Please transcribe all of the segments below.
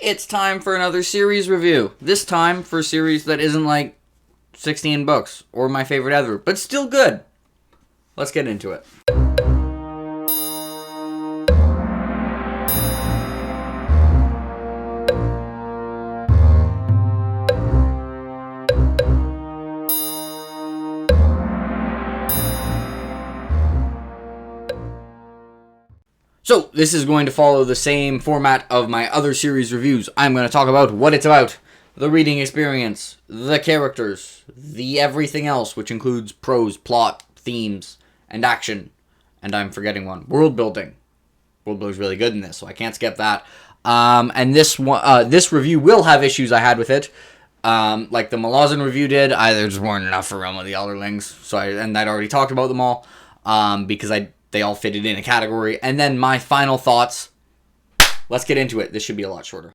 It's time for another series review. This time for a series that isn't like 16 books or my favorite ever, but still good. Let's get into it. So, this is going to follow the same format of my other series reviews. I'm going to talk about what it's about, the reading experience, the characters, the everything else, which includes prose, plot, themes, and action. And I'm forgetting one. World building. World building is really good in this, so I can't skip that. And this review will have issues I had with it. Like the Malazan review did. There just weren't enough for Realm of the Elderlings. And I'd already talked about them all. Because they all fitted in a category. And then my final thoughts. Let's get into it. This should be a lot shorter.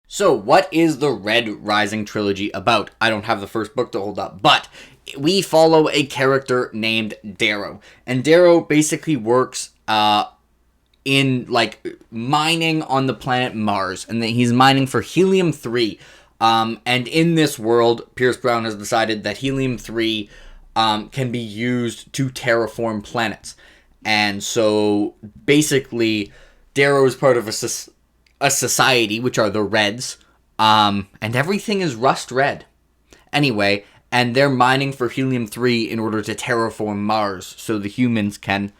So, what is the Red Rising trilogy about? I don't have the first book to hold up, but we follow a character named Darrow. And Darrow basically works in, mining on the planet Mars. And he's mining for helium-3. And in this world, Pierce Brown has decided that helium-3 can be used to terraform planets. And so, basically, Darrow is part of a society, which are the Reds, and everything is rust red. Anyway, and they're mining for helium-3 in order to terraform Mars, so the humans can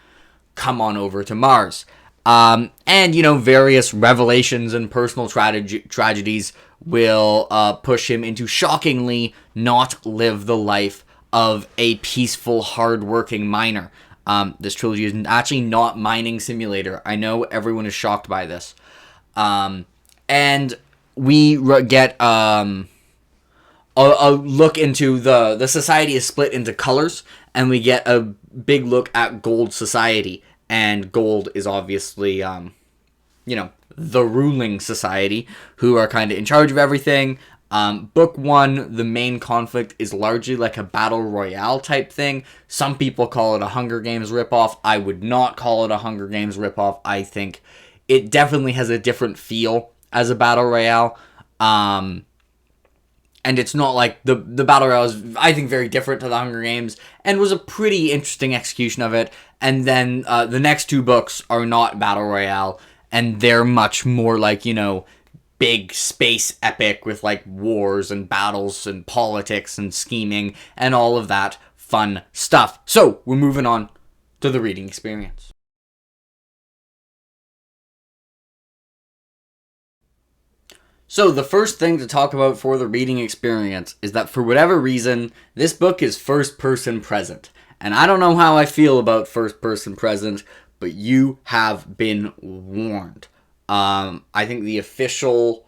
come on over to Mars. And, various revelations and personal tragedies will push him into shockingly not live the life of a peaceful, hard-working miner. This trilogy is actually not Mining Simulator. I know everyone is shocked by this. And we get a look into the society is split into colors, and we get a big look at Gold Society. And Gold is obviously, the ruling society, who are kind of in charge of everything. Book 1, the main conflict is largely like a battle royale type thing. Some people call it a Hunger Games ripoff. I would not call it a Hunger Games ripoff. I think it definitely has a different feel as a battle royale. And it's not like the battle royale is, I think, very different to the Hunger Games, and was a pretty interesting execution of it. And then the next two books are not battle royale, and they're much more like, big space epic with wars and battles and politics and scheming and all of that fun stuff. So we're moving on to the reading experience. So the first thing to talk about for the reading experience is that for whatever reason, this book is first person present. And I don't know how I feel about first person present, but you have been warned. I think the official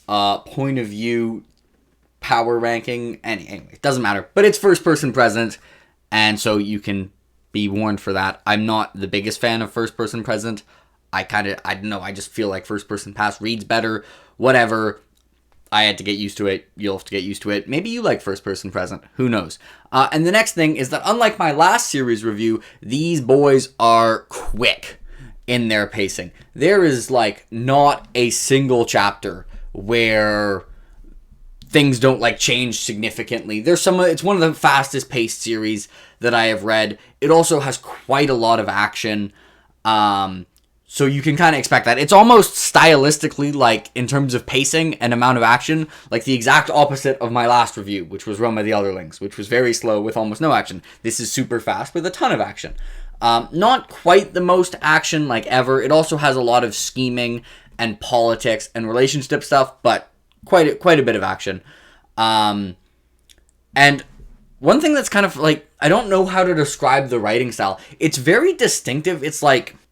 point of view power ranking, anyway, it doesn't matter, but it's first person present, and so you can be warned for that. I'm not the biggest fan of first person present. I don't know, I just feel like first person past reads better, whatever. I had to get used to it. You'll have to get used to it. Maybe you like first person present. Who knows? And the next thing is that unlike my last series review, these boys are quick in their pacing. There is not a single chapter where things don't change significantly. It's one of the fastest paced series that I have read. It also has quite a lot of action. So you can kind of expect that. It's almost stylistically, in terms of pacing and amount of action, the exact opposite of my last review, which was Realm of the Elderlings, which was very slow with almost no action. This is super fast with a ton of action. Not quite the most action ever. It also has a lot of scheming and politics and relationship stuff, but quite a bit of action. And one thing that's kind of I don't know how to describe the writing style. It's very distinctive. It's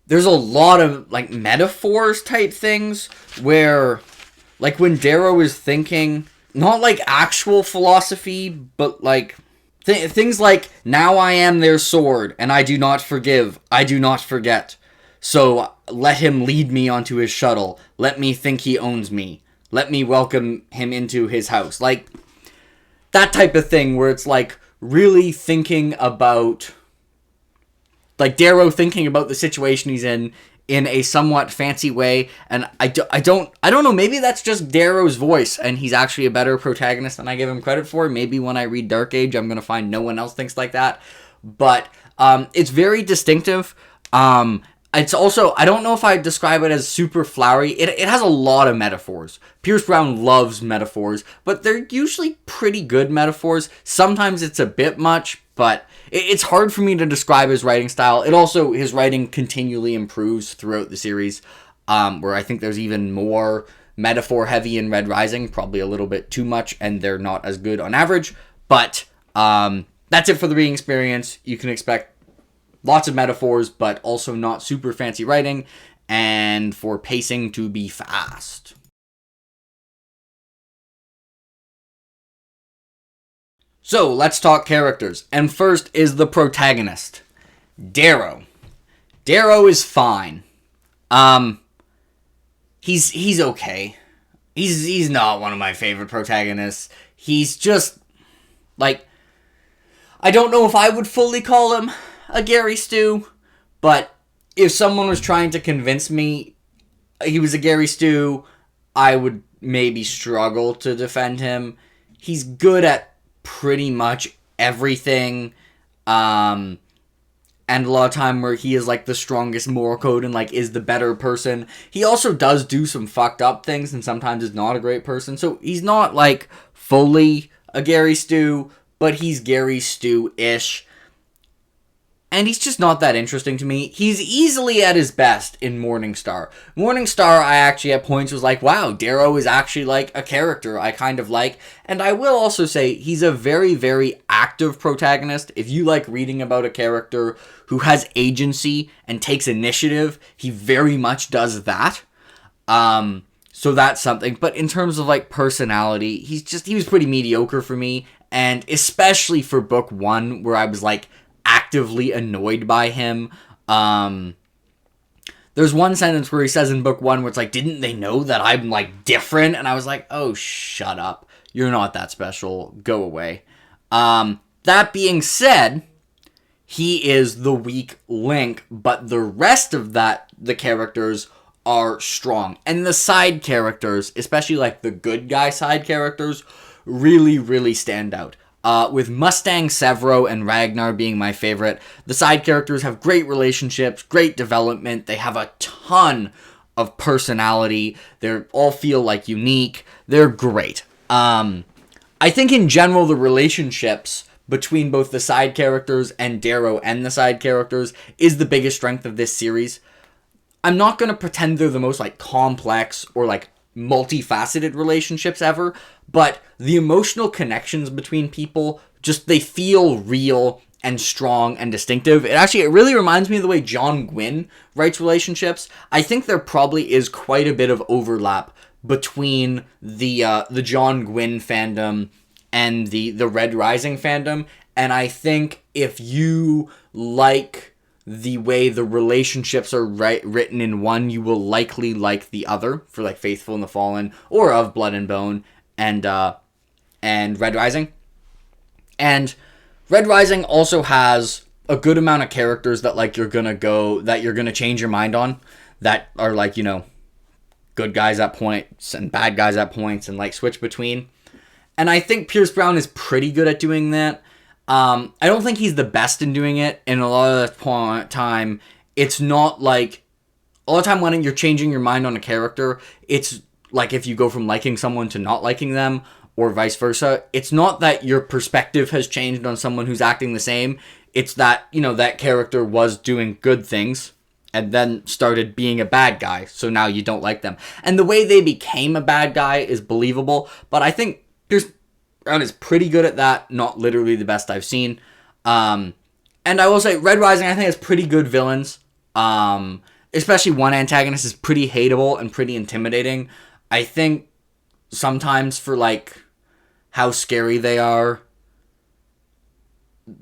there's a lot of metaphors type things where when Darrow is thinking, not actual philosophy, but things now I am their sword, and I do not forgive, I do not forget. So let him lead me onto his shuttle. Let me think he owns me. Let me welcome him into his house. That type of thing where it's really thinking about Darrow thinking about the situation he's in in a somewhat fancy way, and I don't know, maybe that's just Darrow's voice, and he's actually a better protagonist than I give him credit for. Maybe when I read Dark Age, I'm going to find no one else thinks like that, but it's very distinctive. It's also, I don't know if I'd describe it as super flowery. It has a lot of metaphors. Pierce Brown loves metaphors, but they're usually pretty good metaphors. Sometimes it's a bit much, but it's hard for me to describe his writing style. His writing continually improves throughout the series, where I think there's even more metaphor heavy in Red Rising, probably a little bit too much, and they're not as good on average. But that's it for the reading experience. You can expect lots of metaphors, but also not super fancy writing, and for pacing to be fast. So, let's talk characters. And first is the protagonist, Darrow. Darrow is fine. He's okay. He's not one of my favorite protagonists. He's just, like, I don't know if I would fully call him a Gary Stu, but if someone was trying to convince me he was a Gary Stu, I would maybe struggle to defend him. He's good at pretty much everything, and a lot of time where he is like the strongest moral code and like is the better person. He also does do some fucked up things and sometimes is not a great person, so he's not like fully a Gary Stu, but he's Gary Stu-ish. And he's just not that interesting to me. He's easily at his best in Morningstar. Morningstar, I actually at points was like, wow, Darrow is actually like a character I kind of like. And I will also say he's a very, very active protagonist. If you like reading about a character who has agency and takes initiative, he very much does that. So that's something. But in terms of like personality, he was pretty mediocre for me. And especially for book 1, where I was like actively annoyed by him. There's one sentence where he says in book 1 where it's like, didn't they know that I'm like different? And I was like, oh, shut up. You're not that special. Go away. That being said, he is the weak link, but the rest of the characters are strong. And the side characters, especially like the good guy side characters, really, really stand out. With Mustang, Severo, and Ragnar being my favorite, the side characters have great relationships, great development, they have a ton of personality, they all feel like unique, they're great. I think in general the relationships between both the side characters and Darrow and the side characters is the biggest strength of this series. I'm not going to pretend they're the most like complex or like multifaceted relationships ever, but the emotional connections between people, just they feel real and strong and distinctive. It really reminds me of the way John Gwynne writes relationships. I think there probably is quite a bit of overlap between the John Gwynne fandom and the Red Rising fandom, and I think if you like the way the relationships are written in one, you will likely like the other, for like Faithful and the Fallen, or Of Blood and Bone, and Red Rising. And Red Rising also has a good amount of characters that like you're gonna change your mind on, that are like, you know, good guys at points and bad guys at points, and like switch between. And I think Pierce Brown is pretty good at doing that. I don't think he's the best in doing it, and a lot of the time, it's not like, a lot of time when you're changing your mind on a character, it's like if you go from liking someone to not liking them, or vice versa, it's not that your perspective has changed on someone who's acting the same, it's that, you know, that character was doing good things, and then started being a bad guy, so now you don't like them. And the way they became a bad guy is believable, but I think Pierce Brown is pretty good at that, not literally the best I've seen. And I will say, Red Rising, I think, has pretty good villains. Especially one antagonist is pretty hateable and pretty intimidating. I think sometimes for, like, how scary they are,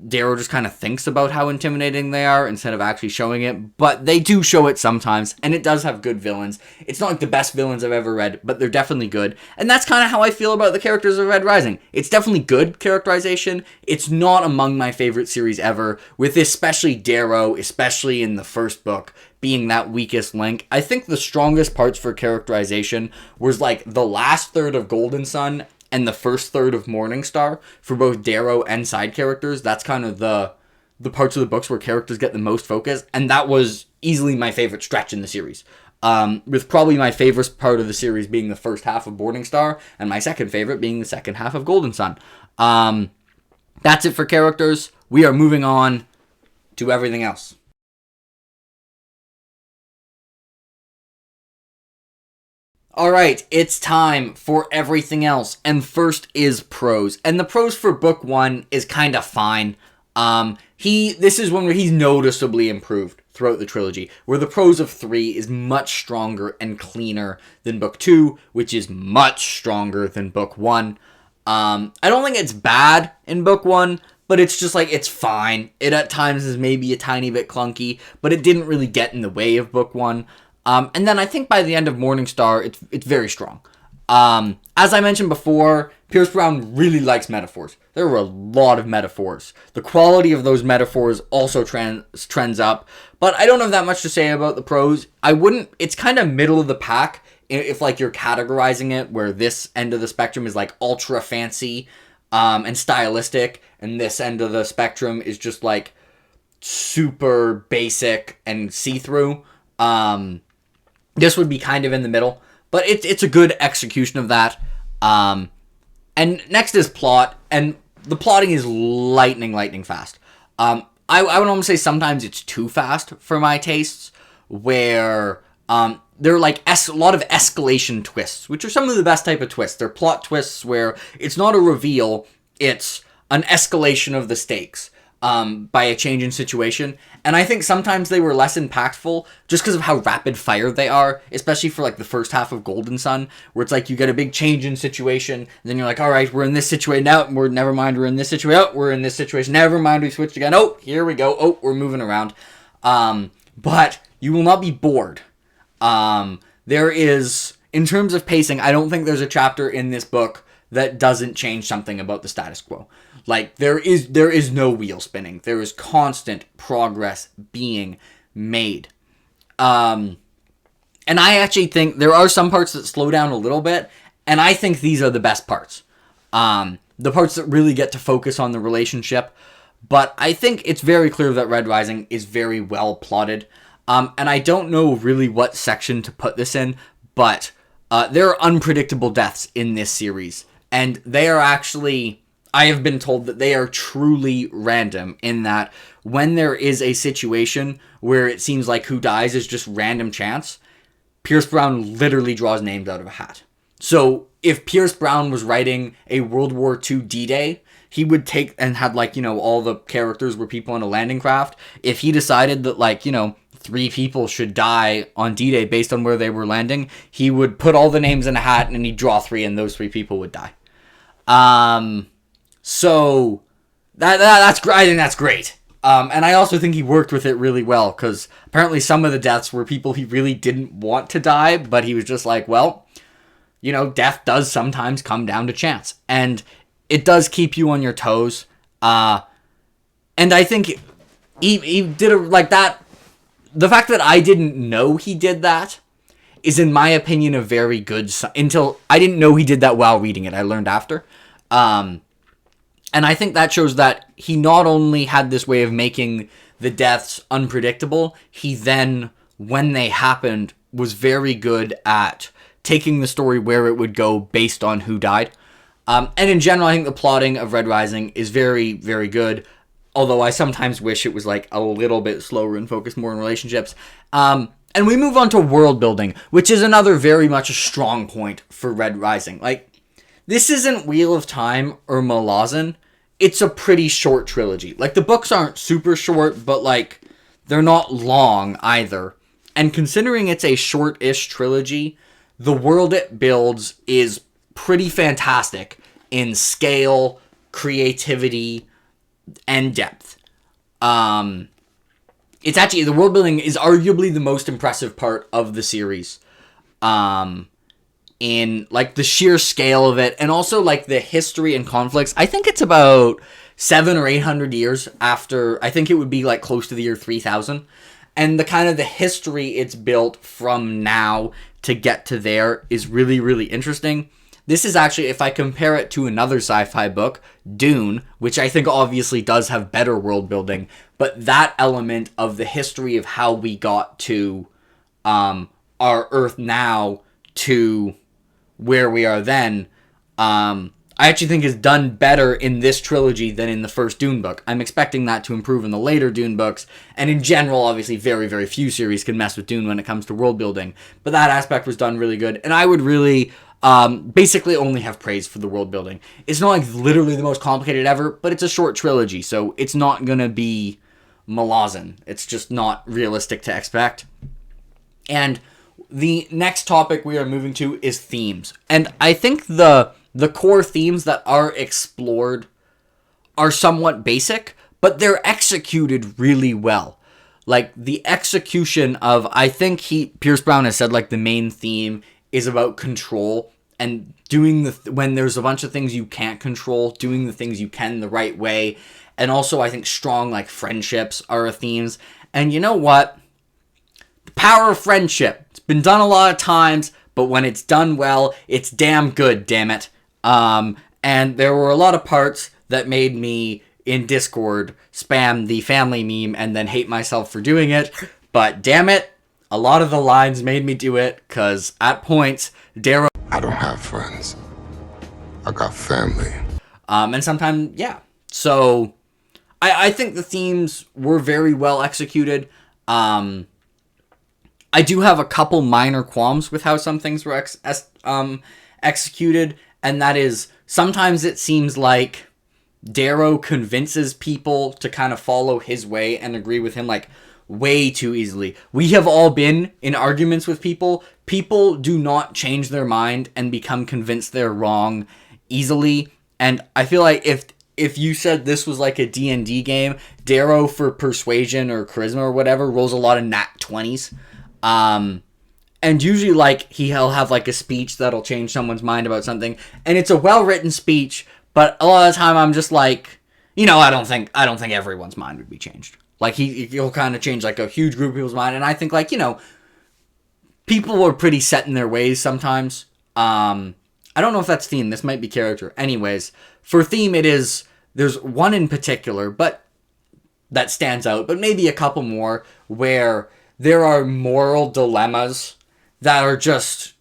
Darrow just kind of thinks about how intimidating they are instead of actually showing it, but they do show it sometimes, and it does have good villains. It's not like the best villains I've ever read, but they're definitely good, and that's kind of how I feel about the characters of Red Rising. It's definitely good characterization. It's not among my favorite series ever, with especially Darrow, especially in the first book, being that weakest link. I think the strongest parts for characterization was like the last third of Golden Sun and the first third of Morningstar for both Darrow and side characters. That's kind of the parts of the books where characters get the most focus, and that was easily my favorite stretch in the series. With probably my favorite part of the series being the first half of Morningstar, and my second favorite being the second half of Golden Sun. That's it for characters. We are moving on to everything else. Alright, it's time for everything else, and first is prose. And the prose for book 1 is kind of fine. This is one where he's noticeably improved throughout the trilogy, where the prose of 3 is much stronger and cleaner than book 2, which is much stronger than book 1. I don't think it's bad in book 1, but it's just like, it's fine. It at times is maybe a tiny bit clunky, but it didn't really get in the way of book 1. And then I think by the end of Morningstar, it's very strong. As I mentioned before, Pierce Brown really likes metaphors. There were a lot of metaphors. The quality of those metaphors also trends up, but I don't have that much to say about the prose. It's kind of middle of the pack if like you're categorizing it, where this end of the spectrum is like ultra fancy and stylistic, and this end of the spectrum is just like super basic and see-through. This would be kind of in the middle, but it's a good execution of that. And next is plot, and the plotting is lightning fast. I would almost say sometimes it's too fast for my tastes, where there are like a lot of escalation twists, which are some of the best type of twists. They're plot twists where it's not a reveal, it's an escalation of the stakes by a change in situation. And I think sometimes they were less impactful just because of how rapid fire they are, especially for like the first half of Golden Sun, where it's like you get a big change in situation, and then you're like, all right, we're in this situation now, never mind, we're in this situation, oh, we're in this situation, never mind, we switched again, oh, here we go, oh, we're moving around. But you will not be bored. There is, in terms of pacing, I don't think there's a chapter in this book that doesn't change something about the status quo. Like, there is no wheel spinning. There is constant progress being made. And I actually think there are some parts that slow down a little bit, and I think these are the best parts. The parts that really get to focus on the relationship. But I think it's very clear that Red Rising is very well plotted. And I don't know really what section to put this in, but there are unpredictable deaths in this series. And they are actually, I have been told that they are truly random, in that when there is a situation where it seems like who dies is just random chance, Pierce Brown literally draws names out of a hat. So if Pierce Brown was writing a World War II D-Day, he would take and had like, all the characters were people on a landing craft. If he decided that like, 3 people should die on D-Day based on where they were landing, he would put all the names in a hat and he'd draw 3 and those 3 people would die. So that's I think that's great. And I also think he worked with it really well, because apparently some of the deaths were people he really didn't want to die, but he was just like, well, death does sometimes come down to chance, and it does keep you on your toes. And I think he did it like that. The fact that I didn't know he did that is, in my opinion, a very good until I didn't know he did that while reading it. I learned after. And I think that shows that he not only had this way of making the deaths unpredictable, he then, when they happened, was very good at taking the story where it would go based on who died. And in general, I think the plotting of Red Rising is very, very good. Although I sometimes wish it was like a little bit slower and focused more on relationships. And we move on to world building, which is another very much a strong point for Red Rising. Like, this isn't Wheel of Time or Malazan. It's a pretty short trilogy. Like, the books aren't super short, but like, they're not long either. And considering it's a short-ish trilogy, the world it builds is pretty fantastic in scale, creativity, and depth. It's actually, the world building is arguably the most impressive part of the series. In like the sheer scale of it, and also like the history and conflicts. I think it's about 700 or 800 years after, I think it would be like close to the year 3000. And the kind of the history it's built from now to get to there is really, really interesting. This is actually, if I compare it to another sci-fi book, Dune, which I think obviously does have better world building, but that element of the history of how we got to our Earth now to where we are then, I actually think is done better in this trilogy than in the first Dune book. I'm expecting that to improve in the later Dune books, and in general, obviously, very, very few series can mess with Dune when it comes to world building, but that aspect was done really good, and I would really basically only have praise for the world building. It's not like literally the most complicated ever, but it's a short trilogy, so it's not gonna be Malazan. It's just not realistic to expect. And the next topic we are moving to is themes. And I think the core themes that are explored are somewhat basic, but they're executed really well. Like, the execution of, I think Pierce Brown has said, like, the main theme is about control and doing when there's a bunch of things you can't control, doing the things you can the right way. And also, I think strong, like, friendships are a themes. And you know what? The power of friendship. It's been done a lot of times, but when it's done well, it's damn good, damn it. And there were a lot of parts that made me, in Discord, spam the family meme and then hate myself for doing it. But damn it, a lot of the lines made me do it, because at points, Darrow... I don't have friends. I got family. And sometimes, yeah. So, I think the themes were very well executed. I do have a couple minor qualms with how some things were executed, and that is, sometimes it seems like Darrow convinces people to kind of follow his way and agree with him, like, way too easily. We have all been in arguments with people. People do not change their mind and become convinced they're wrong easily. And I feel like if you said this was like a D&D game, Darrow for persuasion or charisma or whatever rolls a lot of nat 20s. And usually, like, he'll have like a speech that'll change someone's mind about something, and it's a well-written speech, but a lot of the time I'm just like, you know, I don't think everyone's mind would be changed. Like, he'll kind of change, like, a huge group of people's mind. And I think, like, you know, people are pretty set in their ways sometimes. I don't know if that's theme. This might be character. Anyways, for theme, there's one in particular, but that stands out. But maybe a couple more where there are moral dilemmas that are just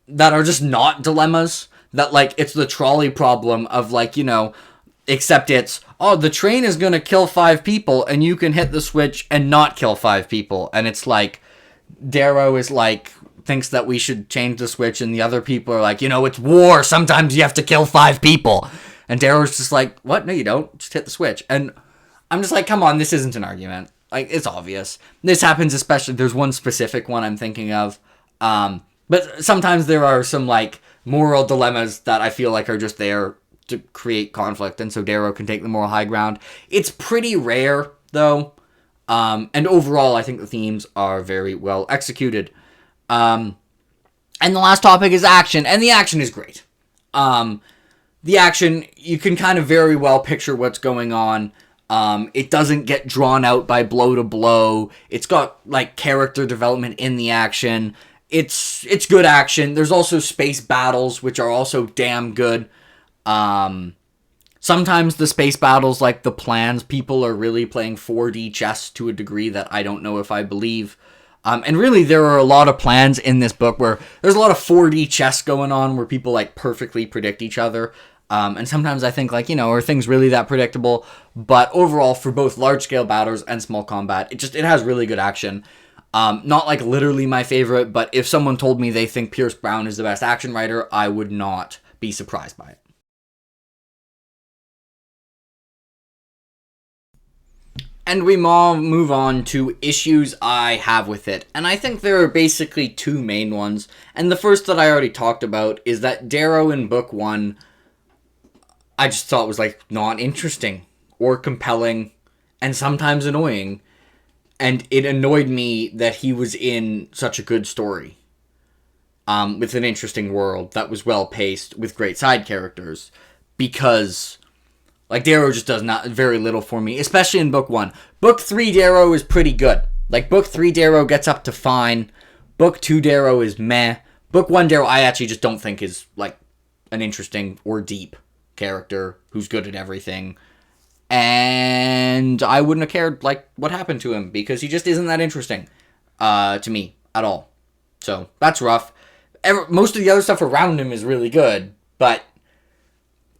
not dilemmas. That, like, it's the trolley problem of, like, you know... Except it's, oh, the train is going to kill 5 people, and you can hit the switch and not kill 5 people. And it's like, Darrow is like, thinks that we should change the switch, and the other people are like, you know, it's war. Sometimes you have to kill 5 people. And Darrow's just like, what? No, you don't. Just hit the switch. And I'm just like, come on, this isn't an argument. Like, it's obvious. This happens especially, there's one specific one I'm thinking of. But sometimes there are some, like, moral dilemmas that I feel like are just there to create conflict, and so Darrow can take the moral high ground. It's pretty rare, though, and overall, I think the themes are very well executed. And the last topic is action, and the action is great. The action, you can kind of very well picture what's going on. It doesn't get drawn out by blow to blow. It's got, like, character development in the action. It's good action. There's also space battles, which are also damn good. Sometimes the space battles, like the plans, people are really playing 4D chess to a degree that I don't know if I believe. And really, there are a lot of plans in this book where there's a lot of 4D chess going on where people, like, perfectly predict each other. And sometimes I think, like, you know, are things really that predictable? But overall, for both large-scale battles and small combat, it has really good action. Not, like, literally my favorite, but if someone told me they think Pierce Brown is the best action writer, I would not be surprised by it. And we move on to issues I have with it. And I think there are basically 2 main ones. And the first that I already talked about is that Darrow in book 1, I just thought was, like, not interesting or compelling and sometimes annoying. And it annoyed me that he was in such a good story. With an interesting world that was well paced with great side characters. Because... like, Darrow just does not very little for me, especially in book 1. Book 3, Darrow is pretty good. Like, book 3 Darrow gets up to fine. Book 2 Darrow is meh. Book 1 Darrow I actually just don't think is, like, an interesting or deep character who's good at everything. And I wouldn't have cared, like, what happened to him, because he just isn't that interesting to me at all. So, that's rough. Most of the other stuff around him is really good, but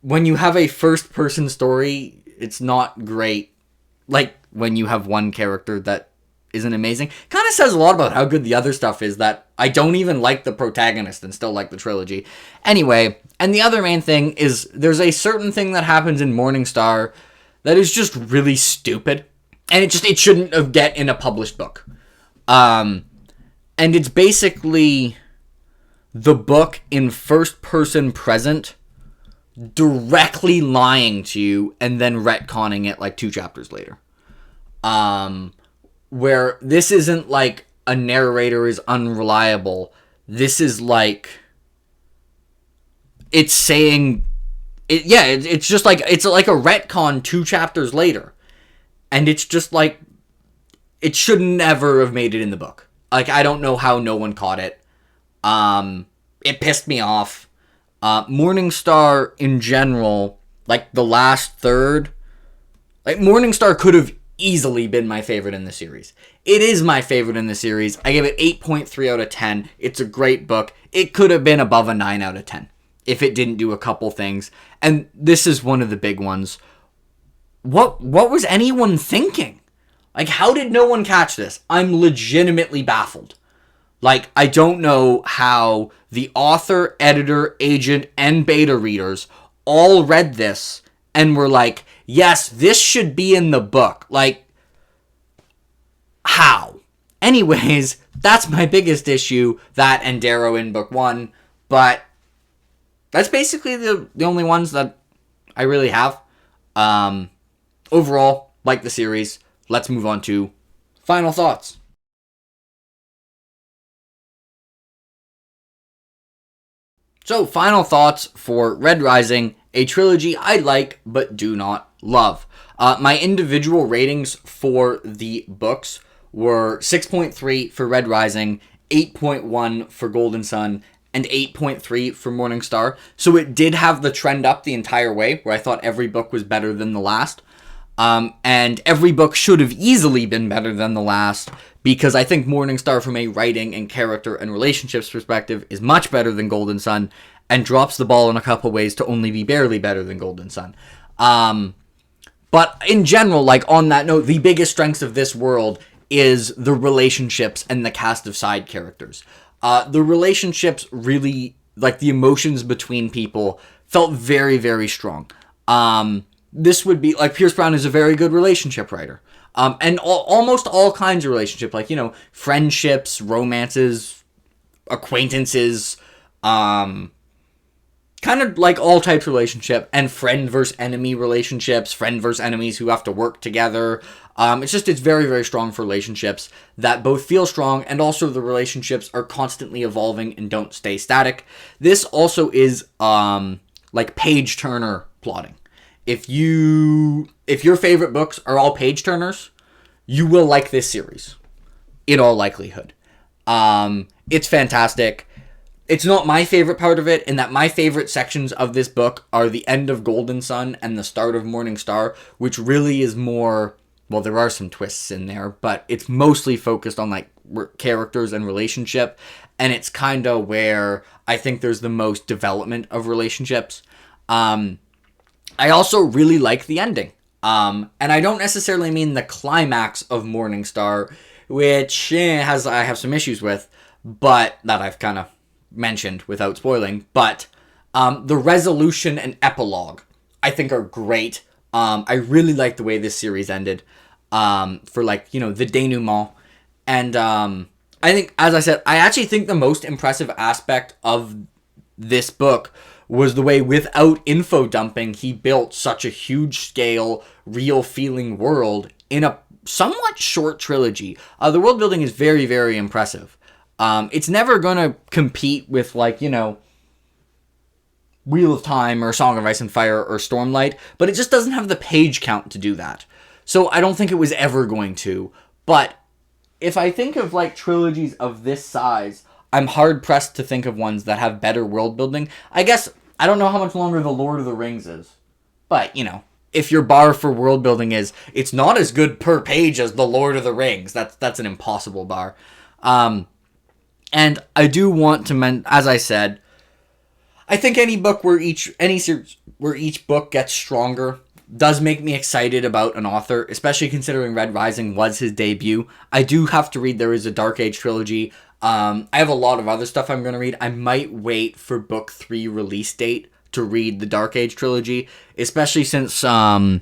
when you have a first-person story, it's not great. Like, when you have one character that isn't amazing. Kind of says a lot about how good the other stuff is, that I don't even like the protagonist and still like the trilogy. Anyway, and the other main thing is there's a certain thing that happens in Morningstar that is just really stupid. And it shouldn't have get in a published book. And it's basically the book in first person present directly lying to you and then retconning it like 2 chapters later. Where this isn't like a narrator is unreliable. This is like, it's saying, it's just like, it's like a retcon 2 chapters later. And it's just like, it should never have made it in the book. Like, I don't know how no one caught it. It pissed me off. Morningstar in general, like the last third, like Morningstar could have easily been my favorite in the series. It is my favorite in the series. I give it 8.3 out of 10. It's a great book. It could have been above a 9 out of 10 if it didn't do a couple things. And this is one of the big ones. What was anyone thinking? Like, how did no one catch this? I'm legitimately baffled. Like, I don't know how the author, editor, agent, and beta readers all read this and were like, yes, this should be in the book. Like, how? Anyways, that's my biggest issue. That and Darrow in book 1. But that's basically the only ones that I really have. Overall, like the series. Let's move on to final thoughts. So, final thoughts for Red Rising, a trilogy I like but do not love. My individual ratings for the books were 6.3 for Red Rising, 8.1 for Golden Sun, and 8.3 for Morningstar. So it did have the trend up the entire way, where I thought every book was better than the last. And every book should have easily been better than the last, because I think Morningstar from a writing and character and relationships perspective is much better than Golden Sun, and drops the ball in a couple ways to only be barely better than Golden Sun. But in general, like on that note, the biggest strengths of this world is the relationships and the cast of side characters. The relationships really, like the emotions between people, felt very, very strong. This would be, like, Pierce Brown is a very good relationship writer. And almost all kinds of relationship, like, you know, friendships, romances, acquaintances, kind of like all types of relationship, and friend versus enemy relationships, friend versus enemies who have to work together. It's very, very strong for relationships that both feel strong, and also the relationships are constantly evolving and don't stay static. This also is, like page turner plotting. If your favorite books are all page turners, you will like this series, in all likelihood. It's fantastic. It's not my favorite part of it, in that my favorite sections of this book are the end of Golden Sun and the start of Morningstar, which really is more, well, there are some twists in there, but it's mostly focused on like characters and relationship, and it's kind of where I think there's the most development of relationships. I also really like the ending. And I don't necessarily mean the climax of Morningstar, which I have some issues with, but that I've kind of mentioned without spoiling. But the resolution and epilogue, I think, are great. I really like the way this series ended, for, like, you know, the denouement. And I think, as I said, I actually think the most impressive aspect of this book was the way, without info dumping, he built such a huge scale, real feeling world in a somewhat short trilogy. The world building is very, very impressive. It's never going to compete with, like, you know, Wheel of Time or Song of Ice and Fire or Stormlight, but it just doesn't have the page count to do that. So I don't think it was ever going to, but if I think of like trilogies of this size, I'm hard pressed to think of ones that have better world building. I guess I don't know how much longer the Lord of the Rings is, but if your bar for world building is it's not as good per page as the Lord of the Rings, that's an impossible bar. And I do want to as I said, I think any series where each book gets stronger does make me excited about an author, especially considering Red Rising was his debut. I do have to read There Is a Dark Age trilogy. I have a lot of other stuff I'm going to read. I might wait for book 3 release date to read the Dark Age trilogy, especially since, the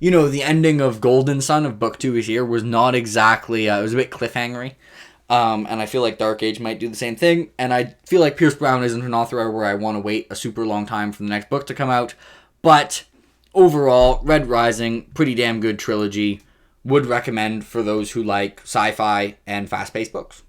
ending of Golden Sun of book 2 is here was not exactly, it was a bit cliffhangery. And I feel like Dark Age might do the same thing. And I feel like Pierce Brown isn't an author where I want to wait a super long time for the next book to come out. But overall, Red Rising, pretty damn good trilogy. Would recommend for those who like sci-fi and fast-paced books.